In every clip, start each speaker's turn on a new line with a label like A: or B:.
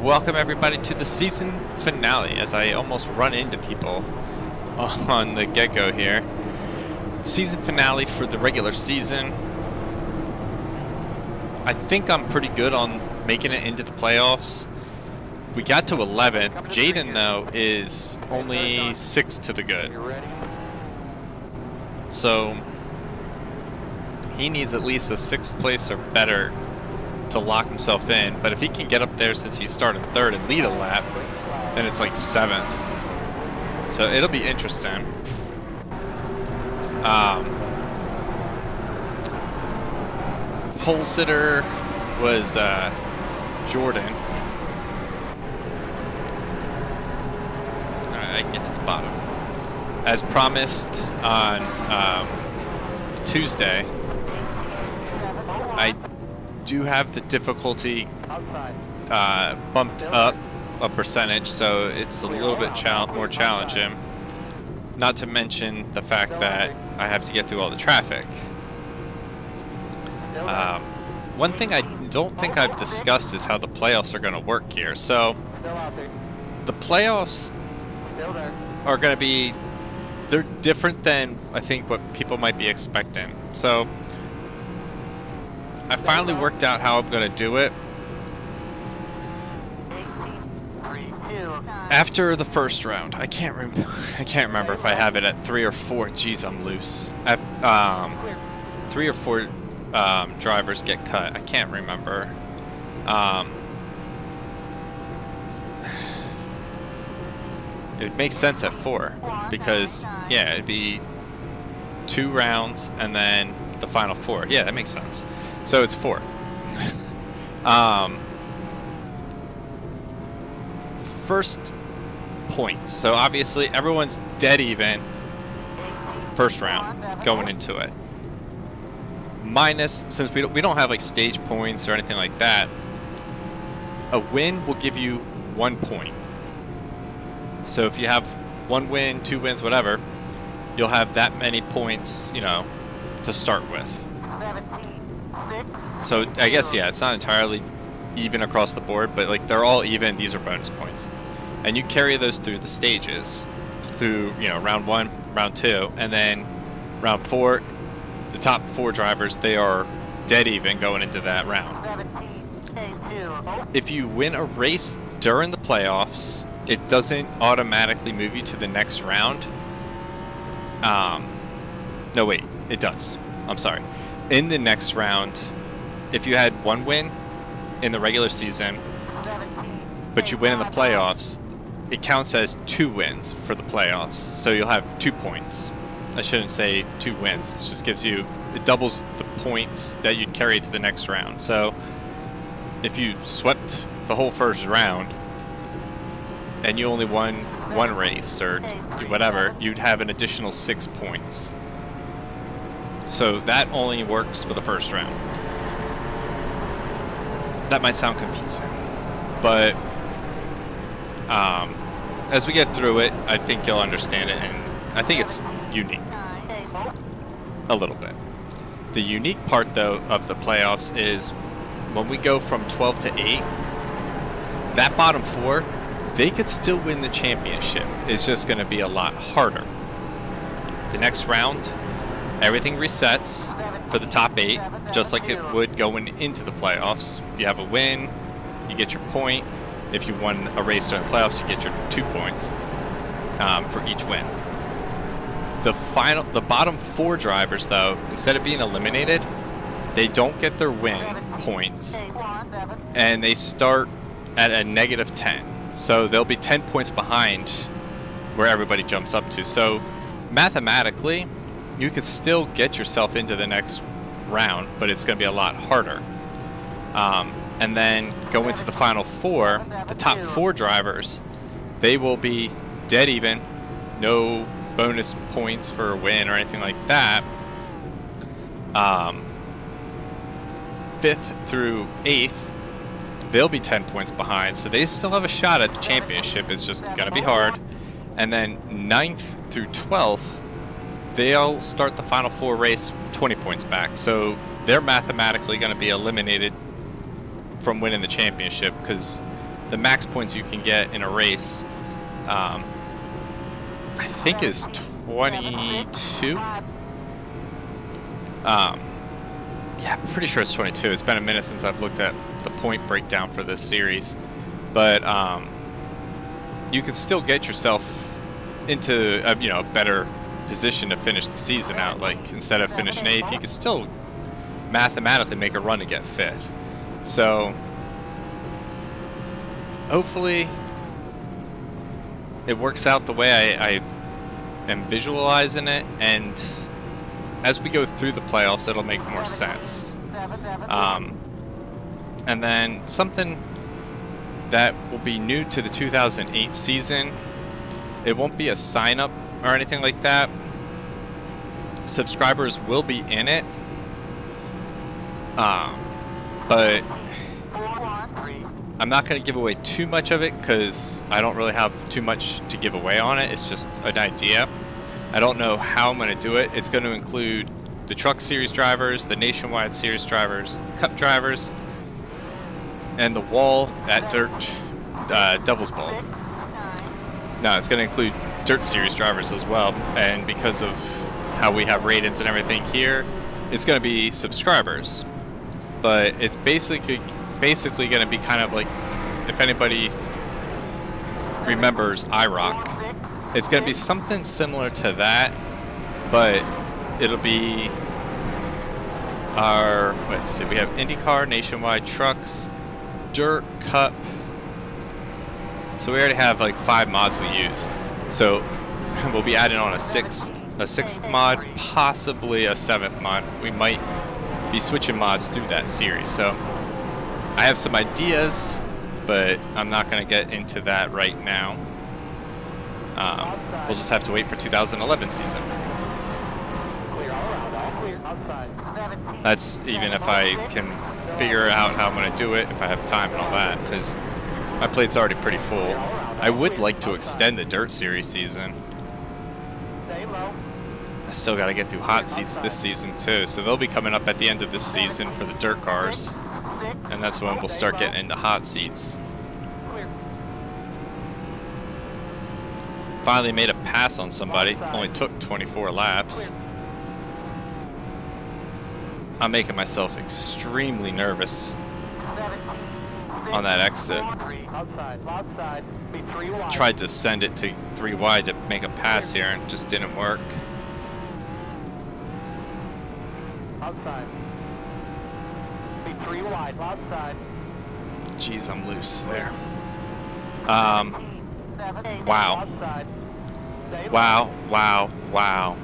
A: Welcome everybody to the season finale, as I almost run into people on the get-go here. Season finale for the regular season. I think I'm pretty good on making it into the playoffs. We got to 11th. Jaden, though, is only 6 to the good. So he needs at least a 6th place or better to lock himself in. But if he can get up there, since he's starting 3rd and lead a lap, then it's like 7th. So it'll be interesting. Pole sitter was Jordan. Alright, I can get to the bottom. As promised on Tuesday, I do have the difficulty bumped up a percentage, so it's a little bit more challenging. Not to mention the fact that I have to get through all the traffic. One thing I don't think I've discussed is how the playoffs are going to work here. So the playoffs are going to be, they're different than I think what people might be expecting. So I finally worked out how I'm going to do it. After the first round, I can't remember if I have it at 3 or 4. Jeez, I'm loose. 3 or 4 drivers get cut. I can't remember. It would make sense at 4 because, yeah, it'd be 2 rounds and then the final 4. Yeah, that makes sense. So it's 4. First points. So obviously everyone's dead even first round going into it. Minus, since we don't have like stage points or anything like that, a win will give you 1 point. So if you have 1 win, 2 wins, whatever, you'll have that many points, you know, to start with. So I guess, yeah, it's not entirely even across the board, but like they're all even. These are bonus points, and you carry those through the stages, through, you know, round 1, round 2, and then round 4. The top 4 drivers, they are dead even going into that round. If you win a race during the playoffs, it doesn't automatically move you to the next round. No, wait, it does. I'm sorry. In the next round, if you had 1 win in the regular season, but you win in the playoffs, it counts as 2 wins for the playoffs. So you'll have 2 points. I shouldn't say 2 wins. It just gives you, it doubles the points that you'd carry to the next round. So if you swept the whole first round and you only won 1 race or whatever, you'd have an additional 6 points. So that only works for the first round. That might sound confusing, but as we get through it, I think you'll understand it, and I think it's unique a little bit. The unique part, though, of the playoffs is when we go from 12 to 8, that bottom 4, they could still win the championship. It's just going to be a lot harder. The next round, everything resets for the top 8, just like it would going into the playoffs. You have a win, you get your point. If you won a race during the playoffs, you get your 2 points for each win. The bottom 4 drivers, though, instead of being eliminated, they don't get their win points, and they start at a -10. So they'll be 10 points behind where everybody jumps up to. So mathematically, you could still get yourself into the next round, but it's going to be a lot harder. And then go into the final 4, the top 4 drivers, they will be dead even, no bonus points for a win or anything like that. 5th through 8th, they'll be 10 points behind, so they still have a shot at the championship. It's just going to be hard. And then 9th through 12th, they'll start the final 4 race 20 points back, so they're mathematically going to be eliminated from winning the championship, because the max points you can get in a race, I think is 22. Yeah, I'm pretty sure it's 22. It's been a minute since I've looked at the point breakdown for this series, but you can still get yourself into a, a better position to finish the season out. Like, instead of finishing 8th, you can still mathematically make a run to get 5th. So hopefully it works out the way I am visualizing it, and as we go through the playoffs, it'll make more sense. And then something that will be new to the 2008 season, it won't be a sign up or anything like that. Subscribers will be in it, but I'm not going to give away too much of it because I don't really have too much to give away on it. It's just an idea. I don't know how I'm going to do it. It's going to include the Truck Series drivers, the Nationwide Series drivers, Cup drivers, and the wall at Dirt Devil's Bowl. No, it's going to include Dirt Series drivers as well, and because of how we have ratings and everything here, it's going to be subscribers. But it's basically going to be kind of like, if anybody remembers IROC, it's going to be something similar to that, but it'll be our, let's see, we have IndyCar, Nationwide, Trucks, Dirt, Cup. So we already have like 5 mods we use. So we'll be adding on a sixth mod, possibly a 7th mod. We might be switching mods through that series. So I have some ideas, but I'm not going to get into that right now. We'll just have to wait for 2011 season. That's even if I can figure out how I'm going to do it, if I have time and all that, because my plate's already pretty full. I would like to extend the Dirt Series season. I still got to get through hot seats this season too, so they'll be coming up at the end of this season for the dirt cars, and that's when we'll start getting into hot seats. Finally made a pass on somebody. Only took 24 laps. I'm making myself extremely nervous on that exit. Tried to send it to 3 wide to make a pass here and it just didn't work. Jeez, I'm loose there. Wow. Wow.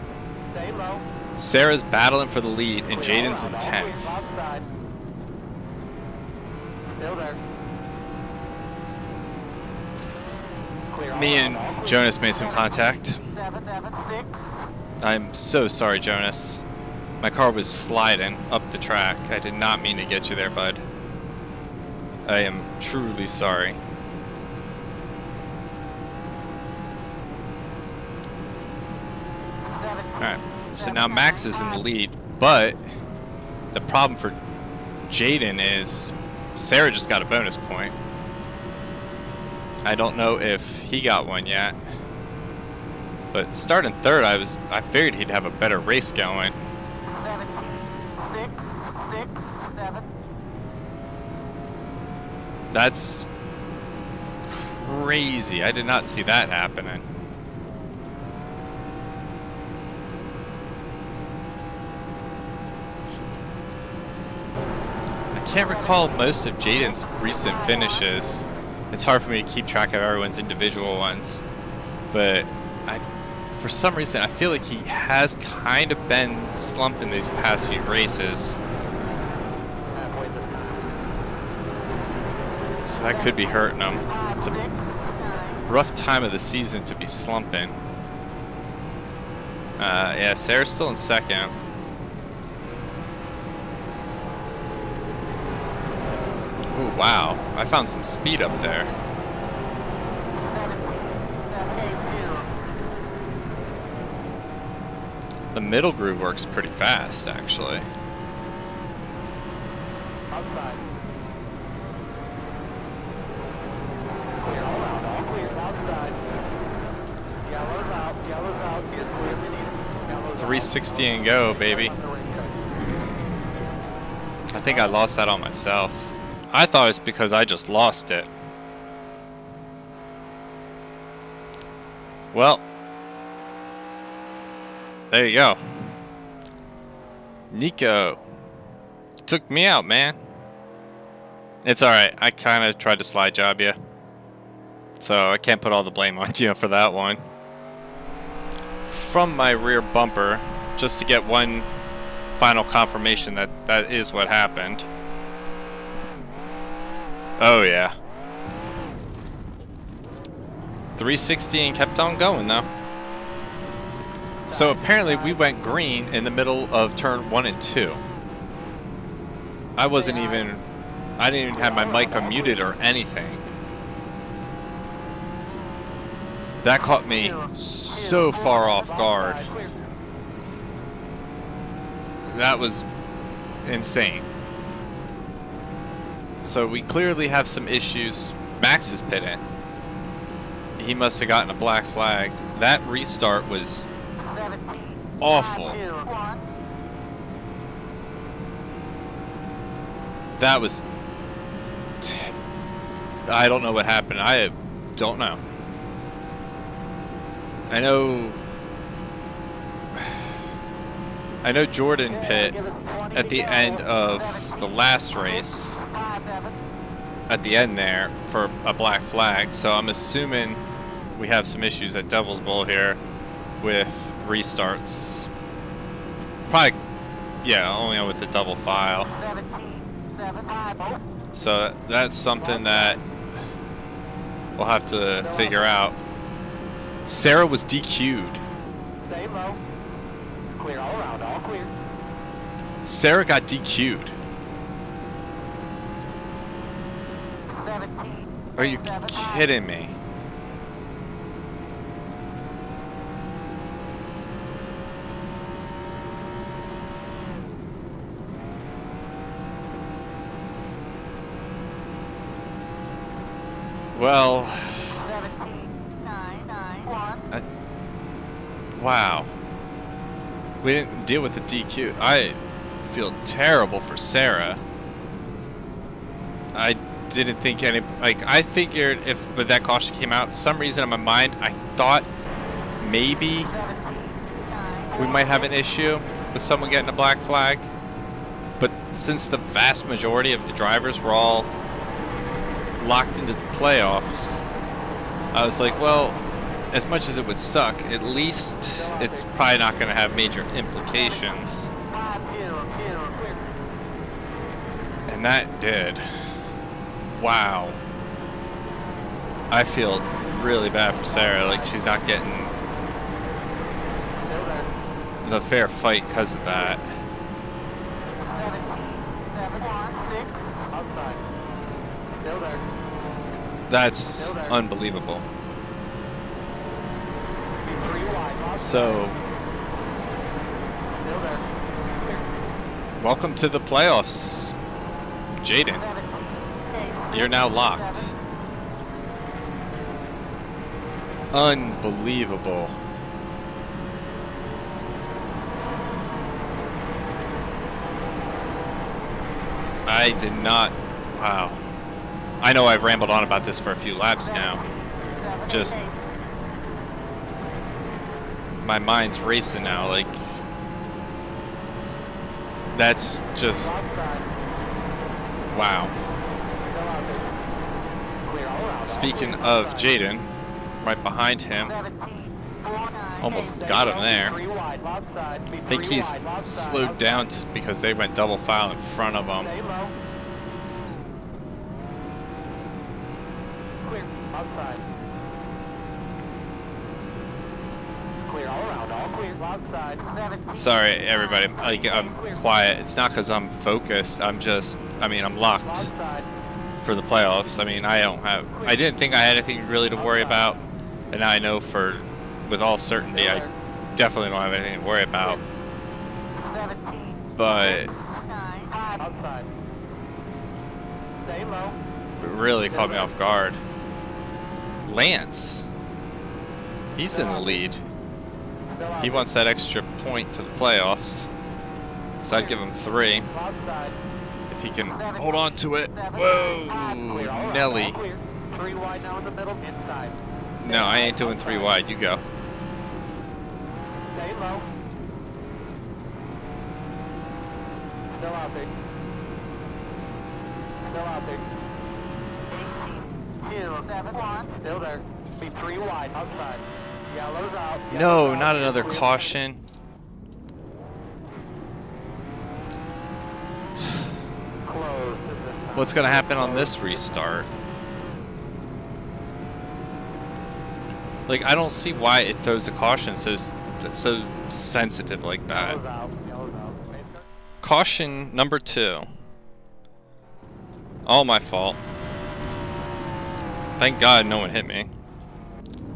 A: Sarah's battling for the lead and Jaden's in 10th. Me and Jonas made some contact. I'm so sorry, Jonas. My car was sliding up the track. I did not mean to get you there, bud. I am truly sorry. Alright, so now Max is in the lead, but the problem for Jaden is Sarah just got a bonus point. I don't know if he got one yet, but starting 3rd, I figured he'd have a better race going. That's crazy. I did not see that happening. I can't recall most of Jaden's recent finishes. It's hard for me to keep track of everyone's individual ones, but for some reason I feel like he has kind of been slumping these past few races. So that could be hurting him. It's a rough time of the season to be slumping. Yeah, Sarah's still in 2nd. Ooh, wow. I found some speed up there. The middle groove works pretty fast, actually. 360 and go, baby. I think I lost that on myself. I thought it's because I just lost it. Well, there you go. Nico, took me out, man. It's alright, I kind of tried to slide job you. So I can't put all the blame on you for that one. From my rear bumper, just to get one final confirmation that that is what happened. Oh yeah. 360 and kept on going though. So apparently we went green in the middle of turn 1 and 2. I didn't even have my mic unmuted or anything. That caught me so far off guard. That was insane. So we clearly have some issues. Max is pitting. He must have gotten a black flag. That restart was awful. That was... I don't know what happened. I don't know. I know Jordan pit at the end of the last race, at the end there, for a black flag, so I'm assuming we have some issues at Devil's Bowl here with restarts. Probably, yeah, only with the double file. So that's something that we'll have to figure out. Sarah was DQ'd.
B: Stay low. Clear all around, all clear.
A: Sarah got DQ'd.
B: 17.
A: Are you kidding me? Well,
B: 17, 9, 9, 1.
A: wow. We didn't deal with the DQ. I feel terrible for Sarah. I didn't think I figured if that caution came out, for some reason in my mind, I thought maybe we might have an issue with someone getting a black flag. But since the vast majority of the drivers were all locked into the playoffs, I was like, well, as much as it would suck, at least it's probably not going to have major implications. And that did. Wow. I feel really bad for Sarah, like she's not getting the fair fight because of that. That's unbelievable. So, welcome to the playoffs, Jaden. You're now locked. Unbelievable. I did not. Wow. I know I've rambled on about this for a few laps now. Just, my mind's racing now. Like, that's just, wow. Speaking of Jaden, right behind him, almost got him there. I think he's slowed down because they went double file in front of him. Sorry, everybody. I'm quiet. It's not because I'm focused. I'm locked for the playoffs. I didn't think I had anything really to worry about, and now I know with all certainty, I definitely don't have anything to worry about. But it really caught me off guard. Lance, he's in the lead. He wants that extra point for the playoffs. So I'd give him 3. If he can hold on to it. Whoa, Nelly.
B: 3 wide now in the middle, inside.
A: No, I ain't doing 3 wide. You go.
B: Stay low. Still out there. Still out there. 18, 2, 7, 1. Still there. Be 3 wide outside. Yellow's out.
A: No,
B: Yellow's
A: not
B: out.
A: another
B: Clear.
A: caution.
B: Close.
A: What's going to happen on this restart? Like, I don't see why it throws a caution so sensitive like that.
B: Yellow's out. Yellow's out.
A: Caution number 2. All my fault. Thank God no one hit me.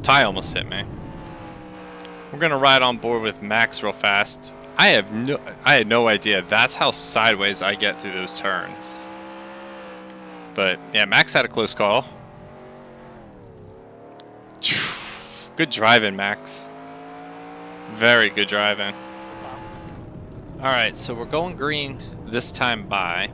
A: Ty almost hit me. We're gonna ride on board with Max real fast. I had no idea that's how sideways I get through those turns. But yeah, Max had a close call. Good driving, Max. Very good driving. Alright, so we're going green this time by.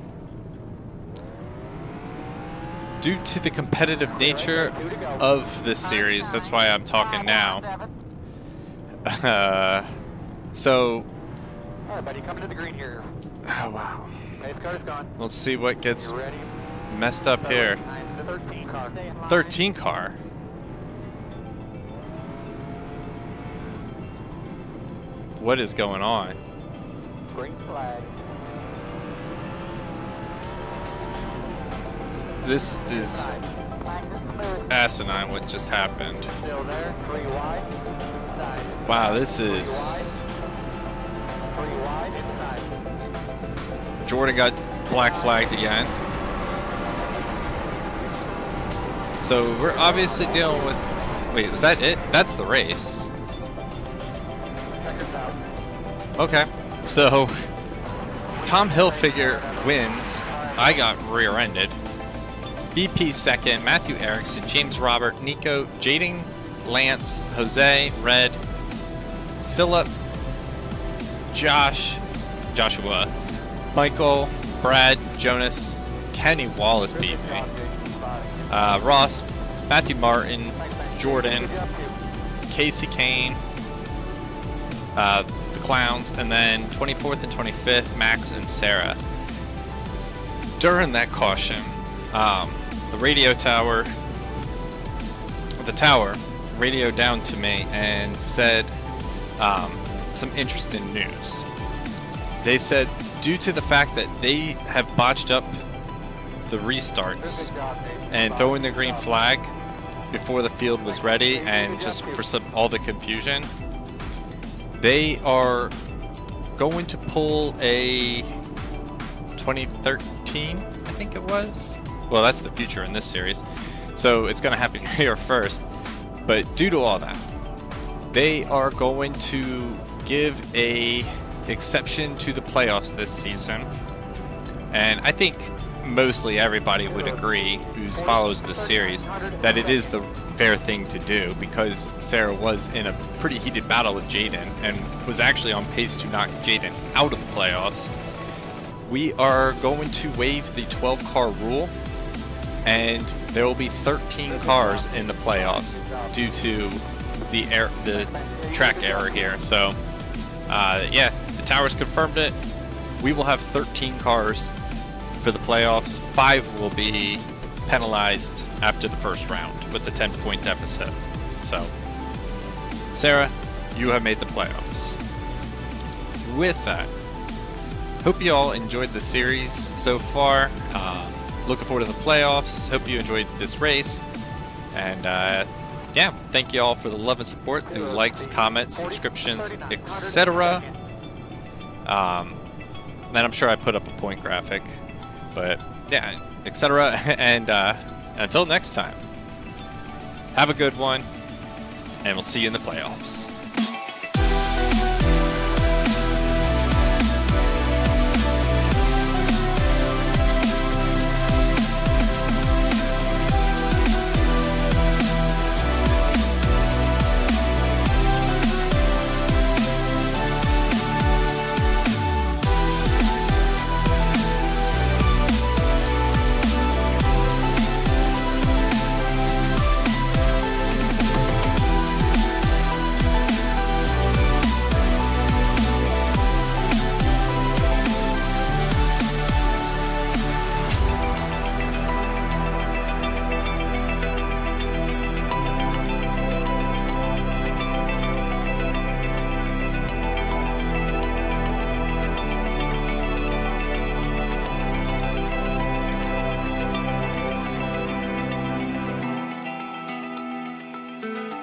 A: Due to the competitive nature of this series, that's why I'm talking now. So,
B: Alright, buddy, coming to the green here.
A: oh wow.
B: Pace car's gone.
A: Let's see what gets
B: You ready?
A: messed up here.
B: Behind the 13 car.
A: 13 car. What is going on?
B: Green flag.
A: This is
B: Side.
A: asinine what just happened.
B: Still there. 3 wide. Side.
A: Wow, this
B: 3
A: is...
B: wide. 3 wide. Inside.
A: Jordan got black flagged again. So we're obviously dealing with... Wait, was that it? That's the race.
B: Checker's out.
A: Okay. So, Tom Hilfiger wins. I got rear-ended. BP second, Matthew Erickson, James Robert, Nico, Jaden, Lance, Jose, Red, Philip, Joshua, Michael, Brad, Jonas, Kenny Wallace beat me. Ross, Matthew Martin, Jordan, Casey Kane, the Clowns, and then 24th and 25th, Max and Sarah. During that caution, the radio tower, the tower radioed down to me and said some interesting news. They said due to the fact that they have botched up the restarts and throwing the green flag before the field was ready and just for all the confusion, they are going to pull a 2013, I think it was. Well, that's the future in this series, so it's going to happen here first. But due to all that, they are going to give a exception to the playoffs this season, and I think mostly everybody would agree who follows this series that it is the fair thing to do, because Sarah was in a pretty heated battle with Jaden and was actually on pace to knock Jaden out of the playoffs. We are going to waive the 12-car rule, and there will be 13 cars in the playoffs due to the track error here. So, yeah, the towers confirmed it. We will have 13 cars for the playoffs. 5 will be penalized after the first round with the 10-point deficit. So, Sarah, you have made the playoffs. With that, hope you all enjoyed the series so far. Looking forward to the playoffs. Hope you enjoyed this race. And yeah, thank you all for the love and support through likes, comments, subscriptions, etc. Then I'm sure I put up a point graphic. But yeah, etc. And until next time, have a good one, and we'll see you in the playoffs.
B: Glen.